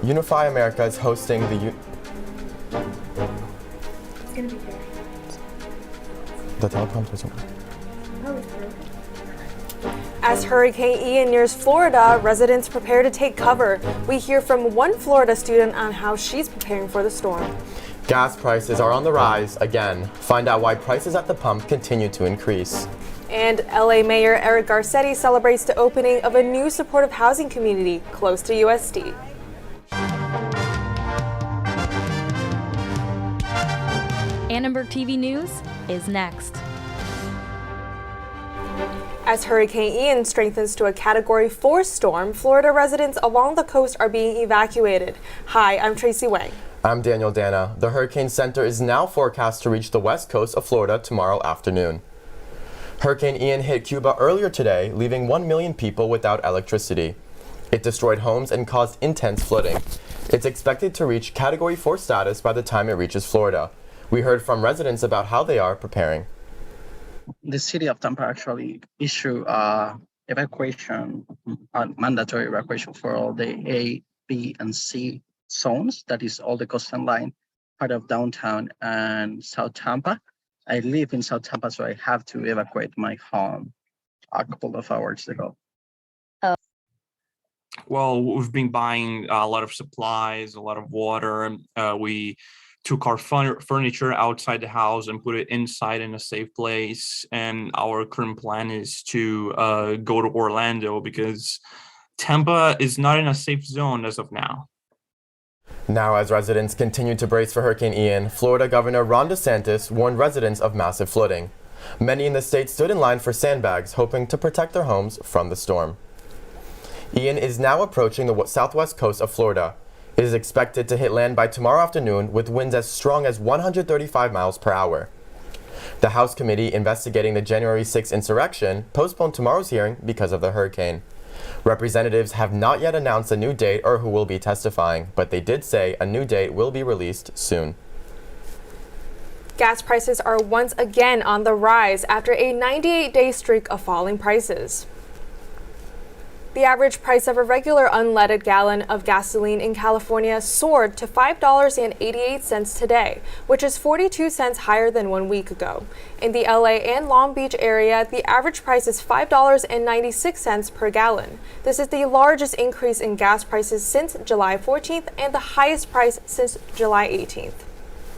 Unify America is hosting the It's gonna be good. The teleprompter isn't. Oh, it's broken. As Hurricane Ian nears Florida, residents prepare to take cover. We hear from one Florida student on how she's preparing for the storm. Gas prices are on the rise again. Find out why prices at the pump continue to increase. And LA Mayor Eric Garcetti celebrates the opening of a new supportive housing community close to USD. Annenberg TV News is next. As Hurricane Ian strengthens to a Category 4 storm, Florida residents along the coast are being evacuated. Hi, I'm Tracy Wang. I'm Daniel Dana. The Hurricane Center is now forecast to reach the west coast of Florida tomorrow afternoon. Hurricane Ian hit Cuba earlier today, leaving 1 million people without electricity. It destroyed homes and caused intense flooding. It's expected to reach Category 4 status by the time it reaches Florida. We heard from residents about how they are preparing. The city of Tampa actually issued evacuation, mandatory evacuation for all the A, B, and C zones. That is all the coastal line, part of downtown and South Tampa. I live in South Tampa, so I have to evacuate my home a couple of hours ago. Well, we've been buying a lot of supplies, a lot of water. We took our furniture outside the house and put it inside in a safe place. And our current plan is to go to Orlando because Tampa is not in a safe zone as of now. Now, as residents continue to brace for Hurricane Ian, Florida Governor Ron DeSantis warned residents of massive flooding. Many in the state stood in line for sandbags, hoping to protect their homes from the storm. Ian is now approaching the southwest coast of Florida. It is expected to hit land by tomorrow afternoon with winds as strong as 135 miles per hour. The House committee investigating the January 6 insurrection postponed tomorrow's hearing because of the hurricane. Representatives have not yet announced a new date or who will be testifying, but they did say a new date will be released soon. Gas prices are once again on the rise after a 98-day streak of falling prices. The average price of a regular unleaded gallon of gasoline in California soared to $5.88 today, which is 42 cents higher than 1 week ago. In the LA and Long Beach area, the average price is $5.96 per gallon. This is the largest increase in gas prices since July 14th and the highest price since July 18th.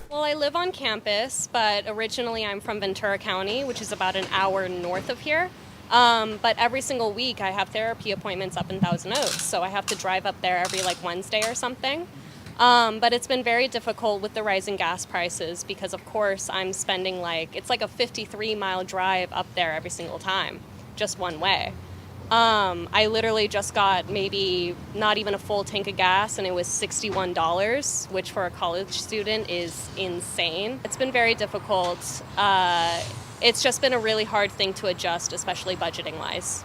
Well, I live on campus, but originally I'm from Ventura County, which is about an hour north of here. But every single week I have therapy appointments up in Thousand Oaks, so I have to drive up there every Wednesday or something. But it's been very difficult with the rising gas prices because, of course, I'm spending it's a 53-mile drive up there every single time, just one way. I literally just got maybe not even a full tank of gas, and it was $61, which for a college student is insane. It's been very difficult. It's just been a really hard thing to adjust, especially budgeting-wise.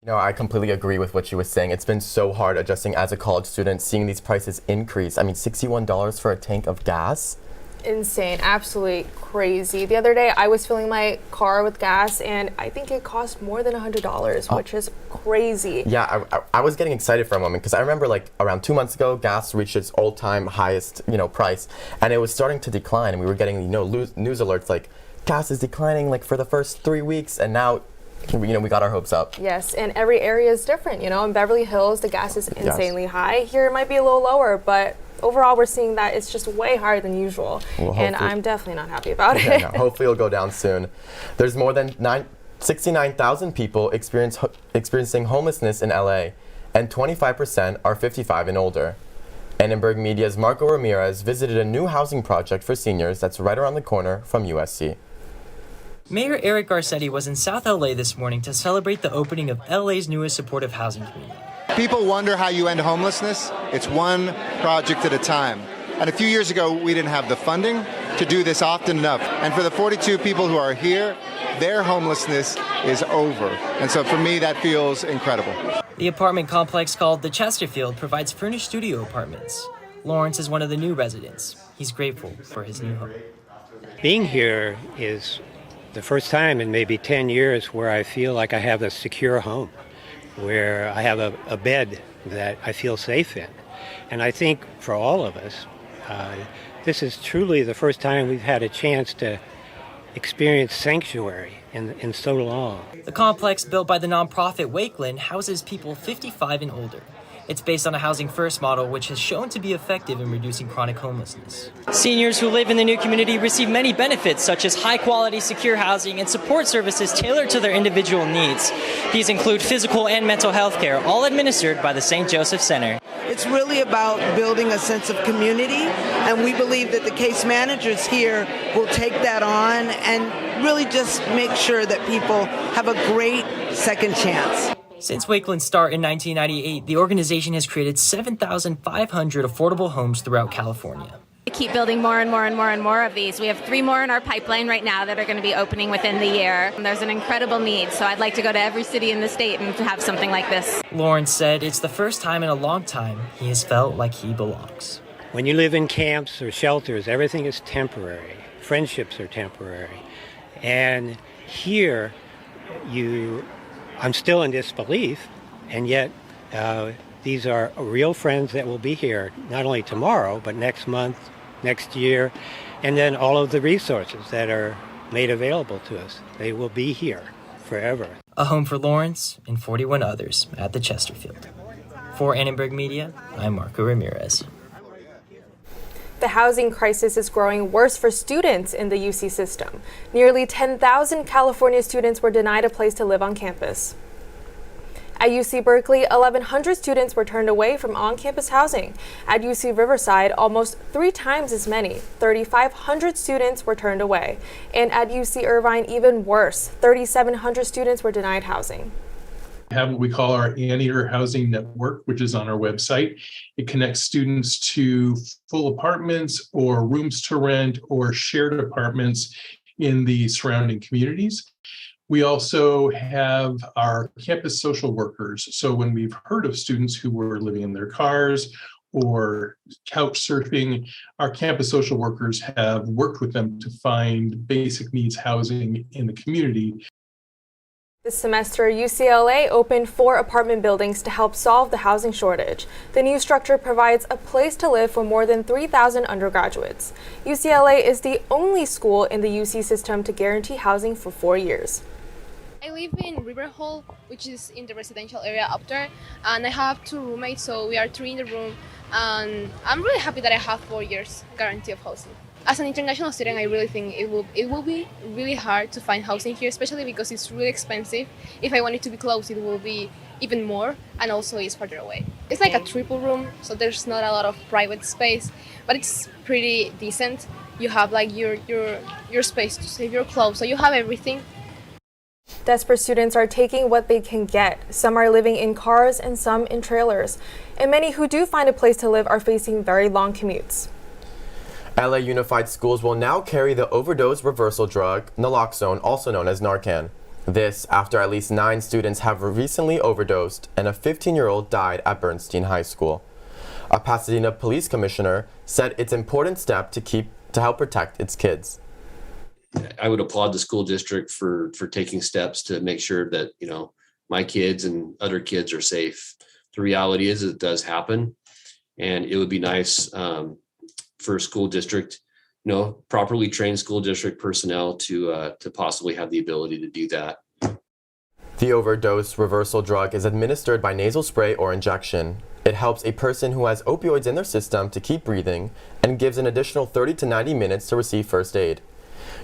You know, I completely agree with what you were saying. It's been so hard adjusting as a college student, seeing these prices increase. I mean, $61 for a tank of gas? Insane, absolutely crazy. The other day, I was filling my car with gas, and I think it cost more than $100, which is crazy. Yeah, I was getting excited for a moment because I remember around 2 months ago, gas reached its all-time highest, price, and it was starting to decline, and we were getting, news alerts gas is declining for the first 3 weeks, and now we got our hopes up. Yes, and every area is different. In Beverly Hills, the gas is insanely high. Here, it might be a little lower, but overall, we're seeing that it's just way higher than usual, and I'm definitely not happy about it. No, hopefully it'll go down soon. There's more than 69,000 people experiencing homelessness in LA, and 25% are 55 and older. Annenberg Media's Marco Ramirez visited a new housing project for seniors that's right around the corner from USC. Mayor Eric Garcetti was in South LA this morning to celebrate the opening of LA's newest supportive housing community. People wonder how you end homelessness. It's one project at a time. And a few years ago, we didn't have the funding to do this often enough. And for the 42 people who are here, their homelessness is over. And so for me, that feels incredible. The apartment complex called the Chesterfield provides furnished studio apartments. Lawrence is one of the new residents. He's grateful for his new home. Being here is the first time in maybe 10 years where I feel like I have a secure home, where I have a bed that I feel safe in. And I think for all of us, this is truly the first time we've had a chance to experience sanctuary in so long. The complex, built by the nonprofit Wakeland, houses people 55 and older. It's based on a Housing First model, which has shown to be effective in reducing chronic homelessness. Seniors who live in the new community receive many benefits, such as high-quality, secure housing and support services tailored to their individual needs. These include physical and mental health care, all administered by the St. Joseph Center. It's really about building a sense of community, and we believe that the case managers here will take that on and really just make sure that people have a great second chance. Since Wakeland's start in 1998, the organization has created 7,500 affordable homes throughout California. We keep building more and more and more and more of these. We have 3 more in our pipeline right now that are going to be opening within the year. There's an incredible need, so I'd like to go to every city in the state and have something like this. Lawrence said it's the first time in a long time he has felt like he belongs. When you live in camps or shelters, everything is temporary. Friendships are temporary. And here, I'm still in disbelief, and yet these are real friends that will be here not only tomorrow, but next month, next year, and then all of the resources that are made available to us. They will be here forever. A home for Lawrence and 41 others at the Chesterfield. For Annenberg Media, I'm Marco Ramirez. The housing crisis is growing worse for students in the UC system. Nearly 10,000 California students were denied a place to live on campus. At UC Berkeley, 1,100 students were turned away from on-campus housing. At UC Riverside, almost 3 times as many, 3,500 students were turned away. And at UC Irvine, even worse, 3,700 students were denied housing. We have what we call our Anteater Housing Network, which is on our website. It connects students to full apartments or rooms to rent or shared apartments in the surrounding communities. We also have our campus social workers. So when we've heard of students who were living in their cars or couch surfing, our campus social workers have worked with them to find basic needs housing in the community. This semester, UCLA opened 4 apartment buildings to help solve the housing shortage. The new structure provides a place to live for more than 3,000 undergraduates. UCLA is the only school in the UC system to guarantee housing for 4 years. I live in River Hall, which is in the residential area up there, and I have 2 roommates, so we are 3 in the room, and I'm really happy that I have 4 years guarantee of housing. As an international student, I really think it will be really hard to find housing here, especially because it's really expensive. If I want it to be close, it will be even more, and also it's farther away. It's like a triple room, so there's not a lot of private space, but it's pretty decent. You have like your space to save your clothes, so you have everything. Desperate students are taking what they can get. Some are living in cars and some in trailers. And many who do find a place to live are facing very long commutes. LA Unified Schools will now carry the overdose reversal drug, naloxone, also known as Narcan. This after at least 9 students have recently overdosed and a 15-year-old died at Bernstein High School. A Pasadena police commissioner said it's an important step to help protect its kids. I would applaud the school district for taking steps to make sure that, my kids and other kids are safe. The reality is it does happen, and it would be nice for a school district, properly trained school district personnel to possibly have the ability to do that. The overdose reversal drug is administered by nasal spray or injection. It helps a person who has opioids in their system to keep breathing and gives an additional 30 to 90 minutes to receive first aid.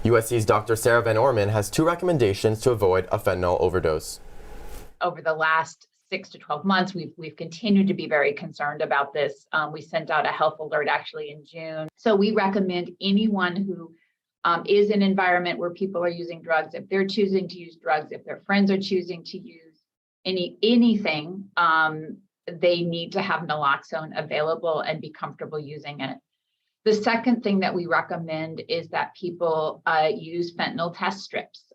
USC's Dr. Sarah Van Orman has 2 recommendations to avoid a fentanyl overdose. Over the last 6 to 12 months, we've continued to be very concerned about this. We sent out a health alert actually in June. So we recommend anyone who is in an environment where people are using drugs, if they're choosing to use drugs, if their friends are choosing to use anything, they need to have naloxone available and be comfortable using it. The second thing that we recommend is that people use fentanyl test strips.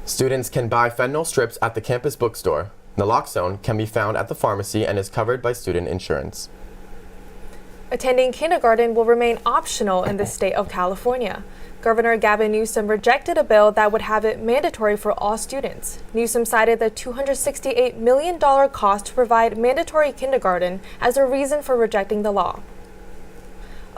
Students can buy fentanyl strips at the campus bookstore. Naloxone can be found at the pharmacy and is covered by student insurance. Attending kindergarten will remain optional in the state of California. Governor Gabby rejected a bill that would have it mandatory for all students. Newsom cited the $268 million cost to provide mandatory kindergarten as a reason for rejecting the law.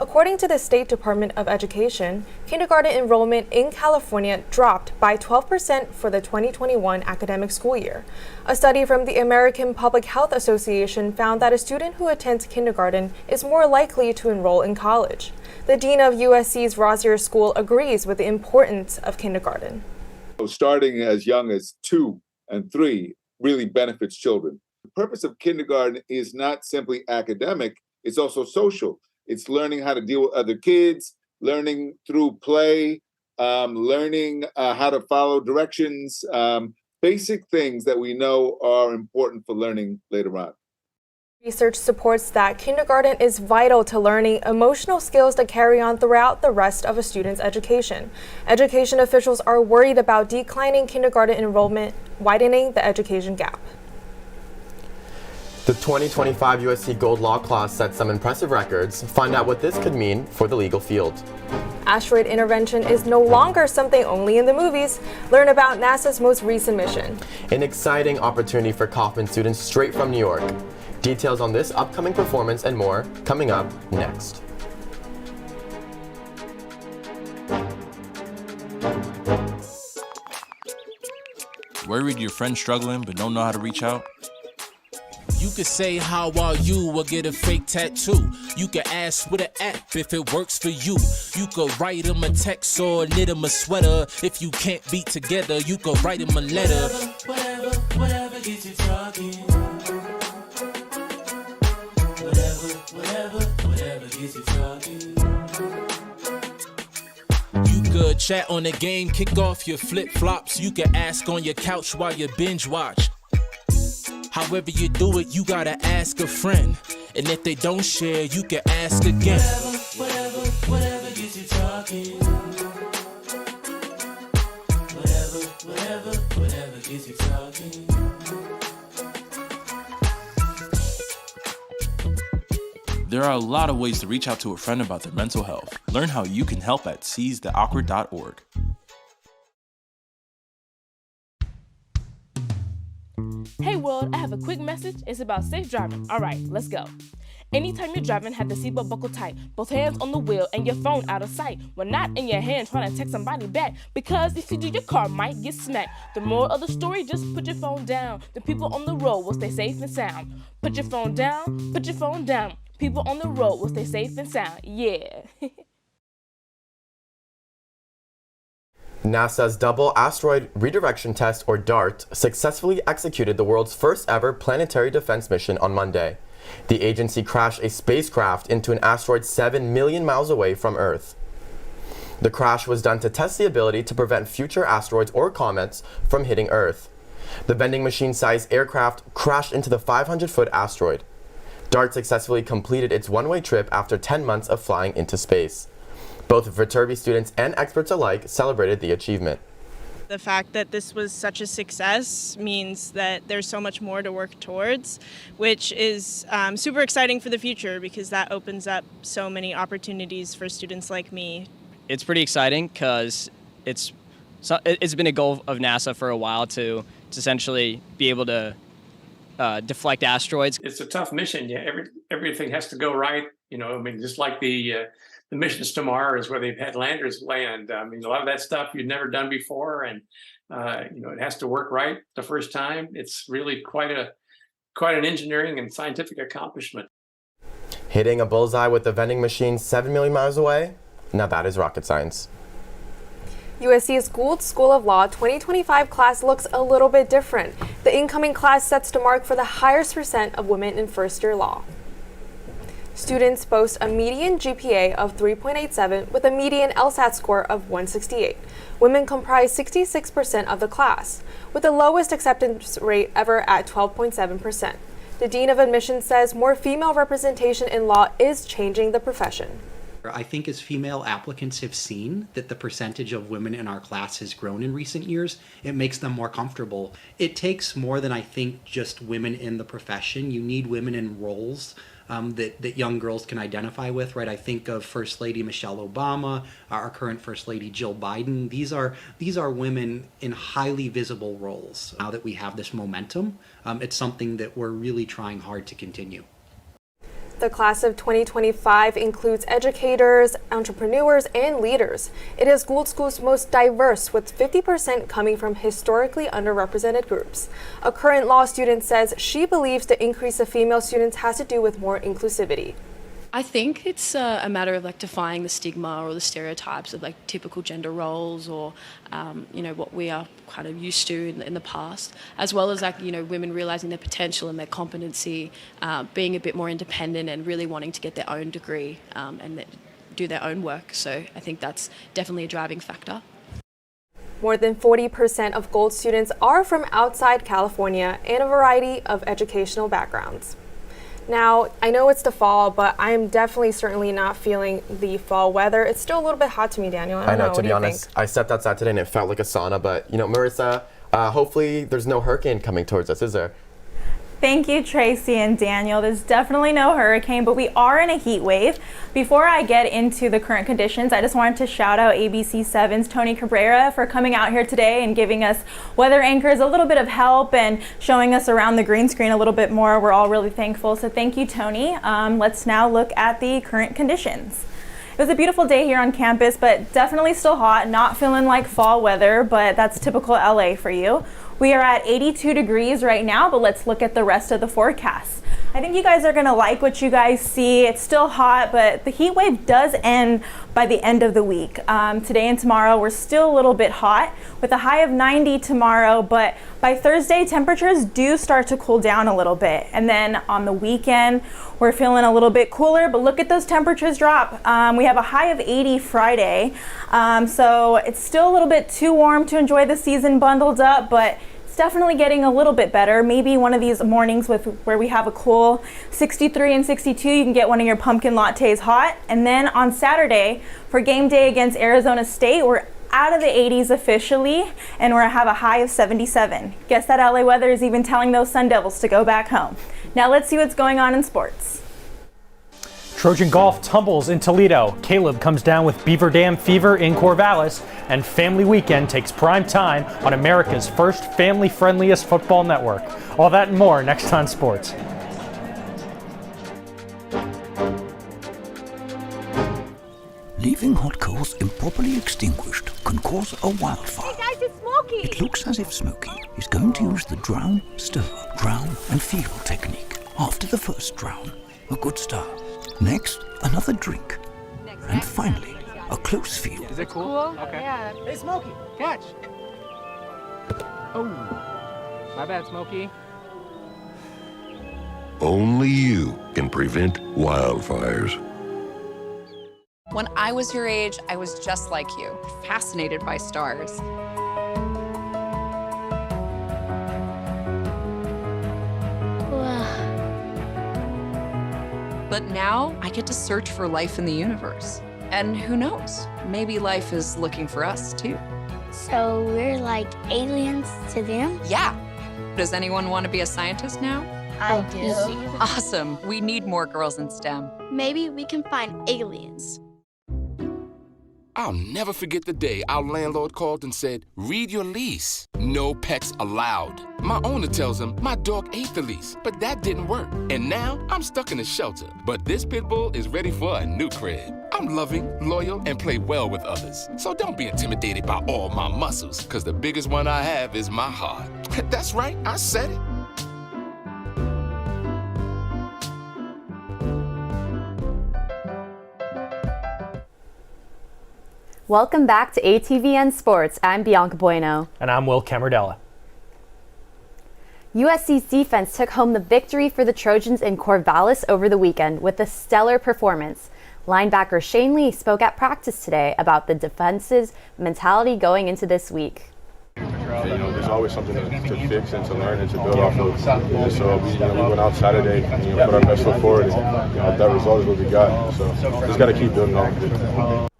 According to the State Department of Education, kindergarten enrollment in California dropped by 12% for the 2021 academic school year. A study from the American Public Health Association found that a student who attends kindergarten is more likely to enroll in college. The dean of USC's Rosier School agrees with the importance of kindergarten. Starting as young as 2 and 3 really benefits children. The purpose of kindergarten is not simply academic, it's also social. It's learning how to deal with other kids, learning through play, learning how to follow directions, basic things that we know are important for learning later on. Research supports that kindergarten is vital to learning emotional skills to carry on throughout the rest of a student's education. Education officials are worried about declining kindergarten enrollment, widening the education gap. The 2025 USC Gold Law class set some impressive records. Find out what this could mean for the legal field. Asteroid intervention is no longer something only in the movies. Learn about NASA's most recent mission. An exciting opportunity for Kaufman students straight from New York. Details on this upcoming performance and more coming up next. Worried your friend's struggling but don't know how to reach out? You could say, how are you, or get a fake tattoo. You could ask with an app if it works for you. You could write him a text or knit him a sweater. If you can't be together, you could write him a letter. Whatever gets you talking. Whatever gets you talking. You could chat on the game, kick off your flip-flops. You could ask on your couch while you binge watch. However you do it, you gotta ask a friend. And if they don't share, you can ask again. Whatever gets you talking. Whatever gets you talking. There are a lot of ways to reach out to a friend about their mental health. Learn how you can help at seizetheawkward.org. Hey world, I have a quick message. It's about safe driving. All right, let's go. Anytime you're driving, have the seatbelt buckled tight, both hands on the wheel and your phone out of sight. When not in your hand trying to text somebody back, because if you do, your car might get smacked. The moral of the story, just put your phone down. The people on the road will stay safe and sound. Put your phone down, put your phone down. People on the road will stay safe and sound. Yeah. NASA's Double Asteroid Redirection Test, or DART, successfully executed the world's first ever planetary defense mission on Monday. The agency crashed a spacecraft into an asteroid 7 million miles away from Earth. The crash was done to test the ability to prevent future asteroids or comets from hitting Earth. The vending machine-sized aircraft crashed into the 500-foot asteroid. DART successfully completed its one-way trip after 10 months of flying into space. Both Viterbi students and experts alike celebrated the achievement. The fact that this was such a success means that there's so much more to work towards, which is super exciting for the future because that opens up so many opportunities for students like me. It's pretty exciting because it's been a goal of NASA for a while to essentially be able to deflect asteroids. It's a tough mission. Yeah, everything has to go right. You know, I mean, just like the missions to Mars where they've had landers land. I mean, a lot of that stuff you've never done before, and it has to work right the first time. It's really quite an engineering and scientific accomplishment. Hitting a bullseye with the vending machine 7 million miles away? Now that is rocket science. USC's Gould School of Law 2025 class looks a little bit different. The incoming class sets the mark for the highest percent of women in first-year law. Students boast a median GPA of 3.87 with a median LSAT score of 168. Women comprise 66% of the class, with the lowest acceptance rate ever at 12.7%. The Dean of Admissions says more female representation in law is changing the profession. I think as female applicants have seen that the percentage of women in our class has grown in recent years, it makes them more comfortable. It takes more than I think just women in the profession. You need women in roles that young girls can identify with, right? I think of First Lady Michelle Obama, our current First Lady Jill Biden. These are women in highly visible roles. Now that we have this momentum, it's something that we're really trying hard to continue. The class of 2025 includes educators, entrepreneurs, and leaders. It is Gould School's most diverse, with 50% coming from historically underrepresented groups. A current law student says she believes the increase of female students has to do with more inclusivity. I think it's a matter of like defying the stigma or the stereotypes of like typical gender roles or, what we are kind of used to in the past, as well as like, women realizing their potential and their competency, being a bit more independent and really wanting to get their own degree and do their own work. So I think that's definitely a driving factor. More than 40% of Gould students are from outside California and a variety of educational backgrounds. Now, I know it's the fall, but I'm definitely certainly not feeling the fall weather. It's still a little bit hot to me, Daniel. I don't know. To be honest, I stepped outside today and it felt like a sauna, but Marissa, hopefully there's no hurricane coming towards us, is there? Thank you, Tracy and Daniel. There's definitely no hurricane, but we are in a heat wave. Before I get into the current conditions, I just wanted to shout out ABC 7's Tony Cabrera for coming out here today and giving us weather anchors a little bit of help and showing us around the green screen a little bit more. We're all really thankful. So thank you, Tony. Let's now look at the current conditions. It was a beautiful day here on campus, but definitely still hot, not feeling like fall weather, but that's typical LA for you. We are at 82 degrees right now, but let's look at the rest of the forecast. I think you guys are gonna like what you guys see. It's still hot, but the heat wave does end by the end of the week. Today and tomorrow, we're still a little bit hot with a high of 90 tomorrow, but by Thursday, temperatures do start to cool down a little bit. And then on the weekend, we're feeling a little bit cooler, but look at those temperatures drop. We have a high of 80 Friday, so it's still a little bit too warm to enjoy the season bundled up, but it's definitely getting a little bit better. Maybe one of these mornings where we have a cool 63 and 62, you can get one of your pumpkin lattes hot. And then on Saturday, for game day against Arizona State, we're out of the 80s officially, and we're have a high of 77. Guess that LA weather is even telling those Sun Devils to go back home. Now let's see what's going on in sports. Trojan golf tumbles in Toledo. Caleb comes down with Beaver Dam fever in Corvallis, and Family Weekend takes prime time on America's first family-friendliest football network. All that and more next on Sports. Leaving hot coals improperly extinguished can cause a wildfire. Hey guys, it's Smokey! It looks as if Smokey is going to use the drown, stir, drown, and feel technique. After the first drown, a good start. Next, another drink. And finally, a close feel. Is it cool? Okay. Yeah. Hey, Smokey, catch! Oh, my bad, Smokey. Only you can prevent wildfires. When I was your age, I was just like you, fascinated by stars. But now I get to search for life in the universe. And who knows, maybe life is looking for us too. So we're like aliens to them? Yeah. Does anyone want to be a scientist now? I do. Awesome. We need more girls in STEM. Maybe we can find aliens. I'll never forget the day our landlord called and said, read your lease. No pets allowed. My owner tells him my dog ate the lease, but that didn't work. And now I'm stuck in a shelter. But this pit bull is ready for a new crib. I'm loving, loyal, and play well with others. So don't be intimidated by all my muscles, because the biggest one I have is my heart. That's right, I said it. Welcome back to ATVN Sports. I'm Bianca Bueno. And I'm Will Camardella. USC's defense took home the victory for the Trojans in Corvallis over the weekend with a stellar performance. Linebacker Shane Lee spoke at practice today about the defense's mentality going into this week. There's always something to fix and to learn and to build off of. And so we went out Saturday and put our best foot forward. And, that result is what we got. So just got to keep building off of it.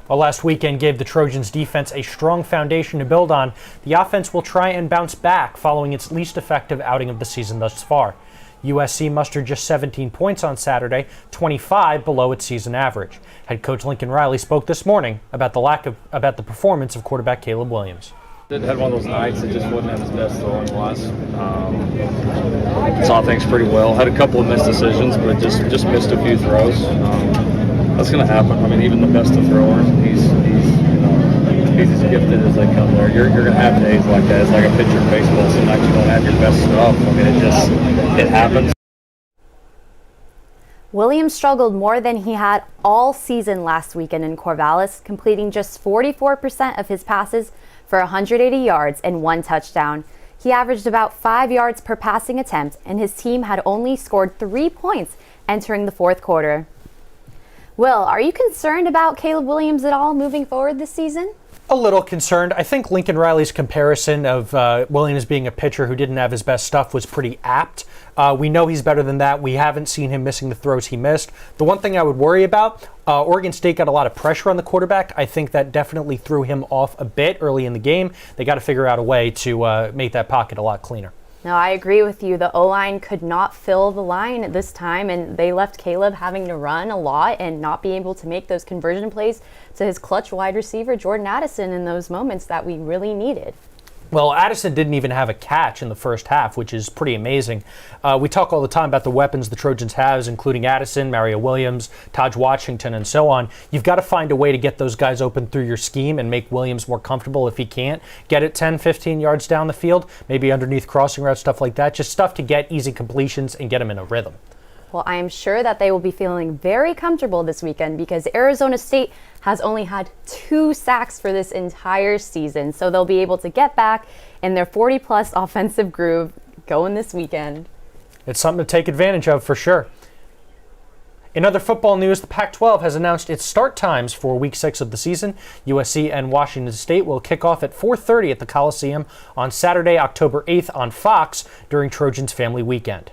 Well, last weekend gave the Trojans defense a strong foundation to build on. The offense will try and bounce back following its least effective outing of the season thus far. USC mustered just 17 points on Saturday, 25 below its season average. Head coach Lincoln Riley spoke this morning about the performance of quarterback Caleb Williams. Had one of those nights that just wasn't at his best throwing wise. Saw things pretty well. Had a couple of missed decisions, but just missed a few throws. That's going to happen. I mean, even the best of throwers, he's as gifted as they come there. You're going to have days like that. It's like a pitcher in baseball. Sometimes you don't have your best stuff. I mean, it happens. Williams struggled more than he had all season last weekend in Corvallis, completing just 44% of his passes for 180 yards and 1 touchdown. He averaged about 5 yards per passing attempt, and his team had only scored 3 points entering the fourth quarter. Will, are you concerned about Caleb Williams at all moving forward this season? A little concerned. I think Lincoln Riley's comparison of Williams being a pitcher who didn't have his best stuff was pretty apt. We know he's better than that. We haven't seen him missing the throws he missed. The one thing I would worry about, Oregon State got a lot of pressure on the quarterback. I think that definitely threw him off a bit early in the game. They got to figure out a way to make that pocket a lot cleaner. No, I agree with you. The O-line could not fill the line at this time, and they left Caleb having to run a lot and not be able to make those conversion plays to his clutch wide receiver, Jordan Addison, in those moments that we really needed. Well, Addison didn't even have a catch in the first half, which is pretty amazing. We talk all the time about the weapons the Trojans have, including Addison, Mario Williams, Taj Washington, and so on. You've got to find a way to get those guys open through your scheme and make Williams more comfortable if he can't. Get it 10, 15 yards down the field, maybe underneath crossing routes, stuff like that. Just stuff to get easy completions and get him in a rhythm. Well, I am sure that they will be feeling very comfortable this weekend because Arizona State has only had 2 sacks for this entire season. So they'll be able to get back in their 40-plus offensive groove going this weekend. It's something to take advantage of for sure. In other football news, the Pac-12 has announced its start times for Week 6 of the season. USC and Washington State will kick off at 4:30 at the Coliseum on Saturday, October 8th on Fox during Trojans Family Weekend.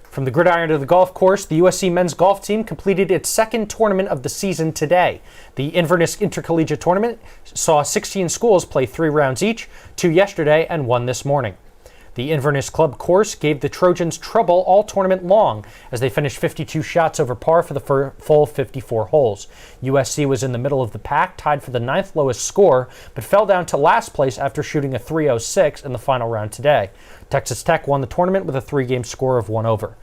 From the gridiron to the golf course, the USC men's golf team completed its second tournament of the season today. The Inverness Intercollegiate Tournament saw 16 schools play 3 rounds each, 2 yesterday and 1 this morning. The Inverness Club course gave the Trojans trouble all tournament long as they finished 52 shots over par for the full 54 holes. USC was in the middle of the pack, tied for the 9th lowest score, but fell down to last place after shooting a 306 in the final round today. Texas Tech won the tournament with a 3-game score of 1 over.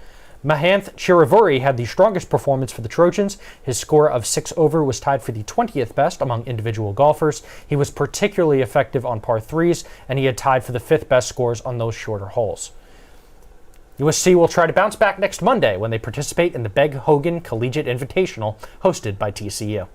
Mahanth Chiravuri had the strongest performance for the Trojans. His score of 6 over was tied for the 20th best among individual golfers. He was particularly effective on par 3s, and he had tied for the 5th best scores on those shorter holes. USC will try to bounce back next Monday when they participate in the Beg Hogan Collegiate Invitational hosted by TCU.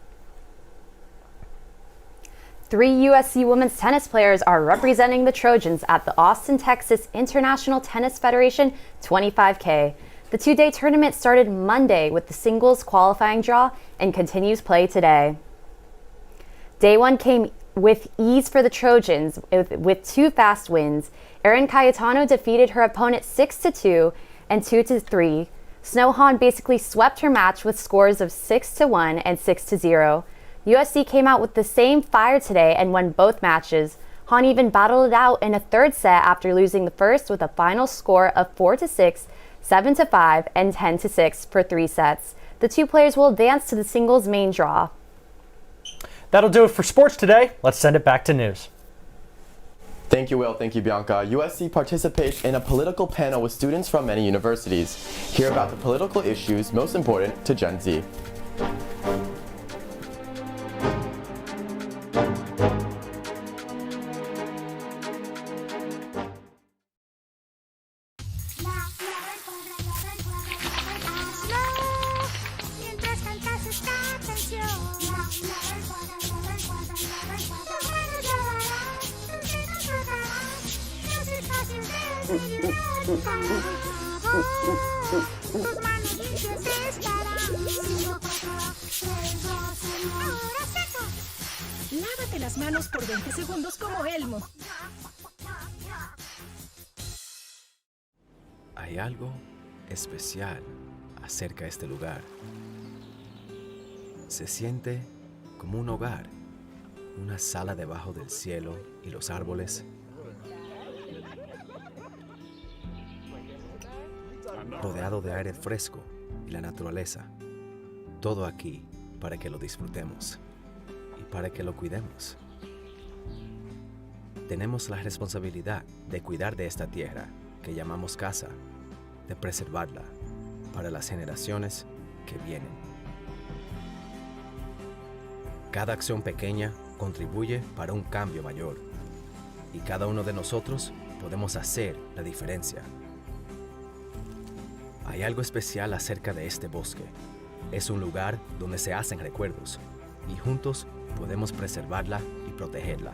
3 USC women's tennis players are representing the Trojans at the Austin, Texas International Tennis Federation 25K. The 2-day tournament started Monday with the singles qualifying draw and continues play today. Day 1 came with ease for the Trojans with 2 fast wins. Erin Cayetano defeated her opponent 6-2 and 2-3. Snow Hahn basically swept her match with scores of 6-1 and 6-0. USC came out with the same fire today and won both matches. Hahn even battled it out in a 3rd set after losing the first with a final score of 4-6, 7-5, and 10-6 for 3 sets. The 2 players will advance to the singles main draw. That'll do it for sports today. Let's send it back to news. Thank you, Will. Thank you, Bianca. USC participates in a political panel with students from many universities. Hear about the political issues most important to Gen Z. Lávate las manos por 20 segundos como Elmo. Hay algo especial acerca de este lugar. Se siente como un hogar, una sala debajo del cielo y los árboles. rodeado de aire fresco y la naturaleza. Todo aquí para que lo disfrutemos y para que lo cuidemos. Tenemos la responsabilidad de cuidar de esta tierra que llamamos casa, de preservarla para las generaciones que vienen. Cada acción pequeña contribuye para un cambio mayor y cada uno de nosotros podemos hacer la diferencia. Hay algo especial acerca de este bosque. Es un lugar donde se hacen recuerdos y juntos podemos preservarla y protegerla.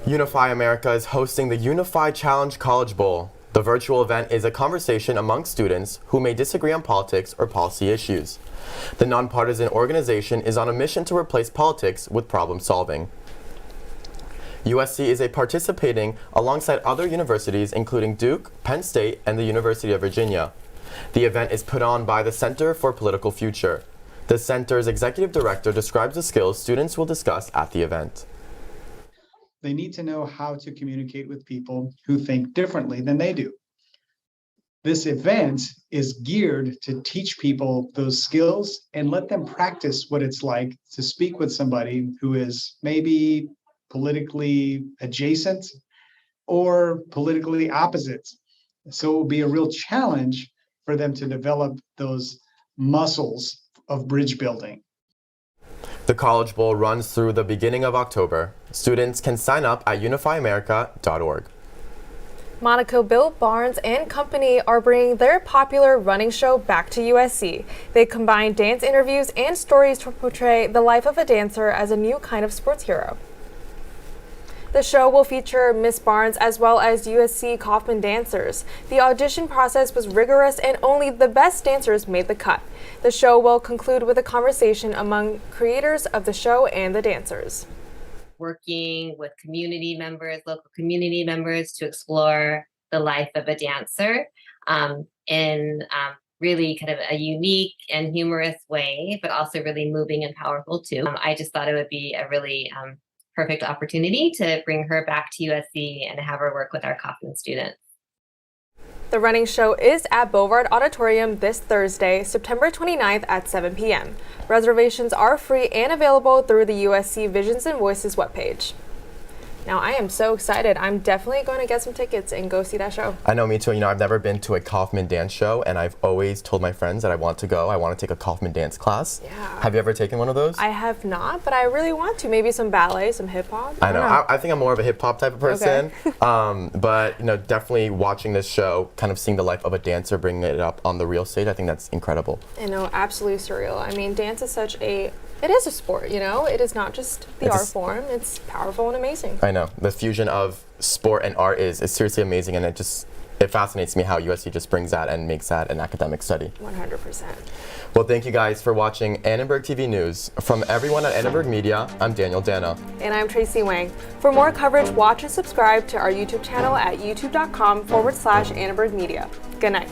Unify America is hosting the Unify Challenge College Bowl. The virtual event is a conversation among students who may disagree on politics or policy issues. The nonpartisan organization is on a mission to replace politics with problem solving. USC is participating alongside other universities including Duke, Penn State, and the University of Virginia. The event is put on by the Center for Political Future. The center's executive director describes the skills students will discuss at the event. They need to know how to communicate with people who think differently than they do. This event is geared to teach people those skills and let them practice what it's like to speak with somebody who is maybe politically adjacent or politically opposite. So it will be a real challenge for them to develop those muscles of bridge building. The College Bowl runs through the beginning of October. Students can sign up at unifyamerica.org. Monaco Built Barnes and Company are bringing their popular running show back to USC. They combine dance interviews and stories to portray the life of a dancer as a new kind of sports hero. The show will feature Miss Barnes as well as USC Kaufman dancers. The audition process was rigorous and only the best dancers made the cut. The show will conclude with a conversation among creators of the show and the dancers. Working with community members, local community members, to explore the life of a dancer in really kind of a unique and humorous way, but also really moving and powerful too. I just thought it would be a really perfect opportunity to bring her back to USC and have her work with our Kaufman students. The running show is at Bovard Auditorium this Thursday, September 29th at 7 p.m. Reservations are free and available through the USC Visions and Voices webpage. Now, I am so excited. I'm definitely going to get some tickets and go see that show. I know, me too. You know, I've never been to a Kaufman dance show, and I've always told my friends that I want to go. I want to take a Kaufman dance class. Yeah. Have you ever taken one of those? I have not, but I really want to. Maybe some ballet, some hip hop. I know. I think I'm more of a hip hop type of person. Okay. But, you know, definitely watching this show, kind of seeing the life of a dancer, bringing it up on the real stage, I think that's incredible. I know, absolutely surreal. I mean, dance is it is a sport, you know? It is not just the art form. It's powerful and amazing. I know. The fusion of sport and art is seriously amazing, and it fascinates me how USC just brings that and makes that an academic study. 100%. Well, thank you guys for watching Annenberg TV News. From everyone at Annenberg Media, I'm Daniel Dana. And I'm Tracy Wang. For more coverage, watch and subscribe to our YouTube channel at youtube.com/Annenberg Media. Good night.